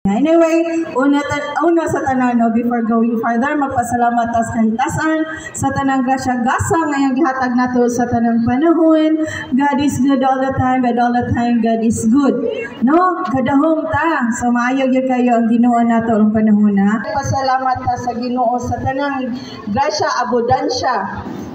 Anyway, una sa tanan, no, before going further, magpasalamat tas kantasan sa tanang grasya gasa ngayong gihatag nato sa tanang panahon. God is good all the time, but all the time God is good. No, kadahom ta. So maayo gyud kayo ang Ginoo nato ang panahon na. Pasalamat ta sa Ginoo sa tanang grasya abodansya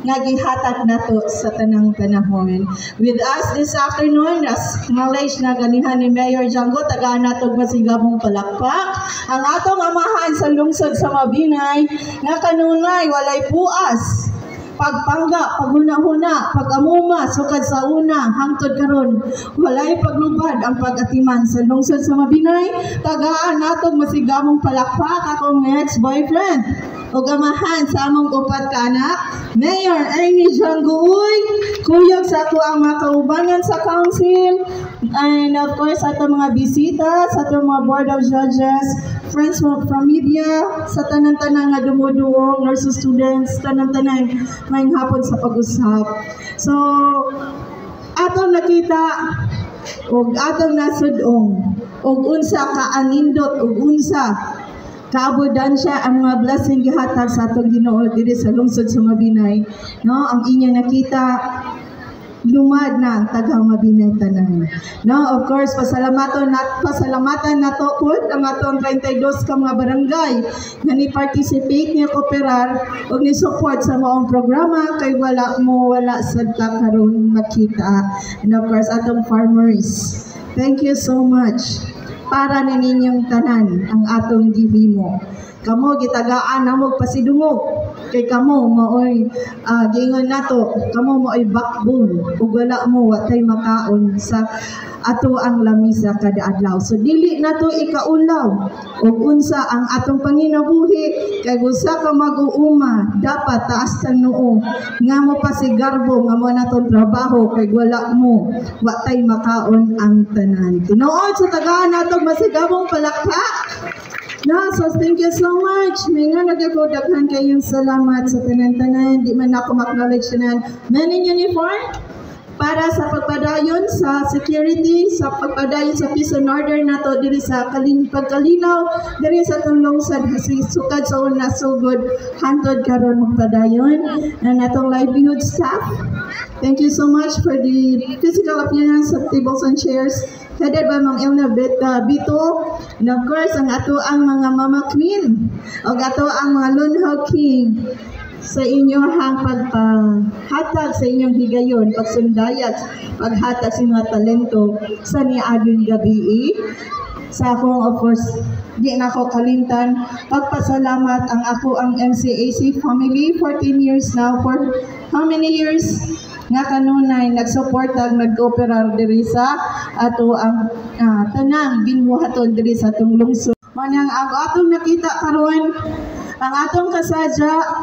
nga gihatag nato sa tanang panahon. With us this afternoon, as knowledge na ganihan ni Mayor Django, tagaan natog masigabong palakpak ang atong amahan sa lungsod sa Mabinay nga kanunay walay puas, pagpangga, paghuna-huna, pag-amuma, sukad sa una, hangtod karon walay paglubad ang pag-atiman sa lungsod sa Mabinay. Tagaan natong masigabong palakpak akong ex-boyfriend o gamahan sa among upat ka anak, Mayor Ernie Django, kuyog sa ako ang mga kaubanan sa council, and of course sa itong mga bisita, sa itong mga board of judges, friends from media, sa tanan-tanan nga dumuduong, nurses students, tanan-tanan may hapon sa pag-usap. So, atong nakita og atong nasudong og unsa ka anindot og unsa kaabodansya ang mga blessing gihatag sa atong Ginoo diri sa lungsod sa Mabinay, no? Ang inyong nakita lumad na ang tagang Mabinay tanan. No, of course pasalamatan nato pud ang atong 32 ka mga barangay nga ni participate ni kooperar ug ni support sa maong programa kay wala sad ta karon makita. And of course atong farmers, thank you so much. Para na ninyong tanan ang atong gihimo. Kamo gitagaan namog pasidungog kay kamo maoy giingon nato, kamo maoy backbone ug wala mo watay makaon sa ato ang lamisa kada adlaw. So dili nato ikaulaw ug unsa ang atong panginabuhi kay usa ka mag-uuma dapat taas ta noo nga mo pasigarbo nga mo natong trabaho kay wala mo watay makaon ang tanan. Tinuod sa tagaan natong masigabong palakpak. No, so thank you so much. May nga nagagudaghan kayong salamat sa tanan-tanan. Di man ako maknowledge tanan. Men in uniform para sa pagpadayon sa security, sa pagpadayon sa peace and order nato diri sa pagkalinaw diri sa atong lungsod sukad sa una sugod hantod karon magpadayon and atong livelihood staff. Thank you so much for the physical appearance of tables and chairs headed by Ma'am Elna Bito, and of course ang ato ang mga Mama Queen o ato ang mga Lunho King sa inyong pagpahatag sa inyong higayon, pagsundayat, paghatag sa mga talento sa niaging gabi. Sa akong, of course, di na ako kalimtan, pagpasalamat ang ako ang MCAC family, 14 years now, for how many years? Nga kanunay nagsuportag nag-operar diri sa ato ang tanang binuhaton diri sa atong lungsod. Manang ang atong nakita karon ang atong kasadya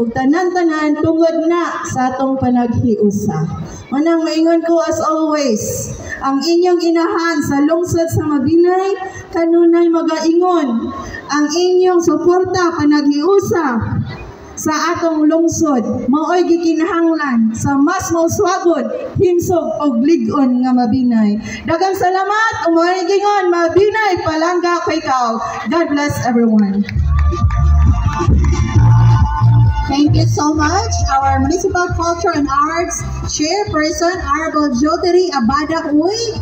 ug tanan-tanan tungod na sa atong panaghiusa. Manang maingon ko as always, ang inyong inahan sa lungsod sa Mabinay kanunay magaingon ang inyong suporta panaghiusa sa atong lungsod maoy gikinahanglan sa mas mauswagod, himsog og lig-on nga Mabinay. Daghang salamat, umoy gingon Mabinay palangga kay kao. God bless everyone. Thank you so much, our Municipal Culture and Arts Chairperson, Honorable Joteri Abada Uy.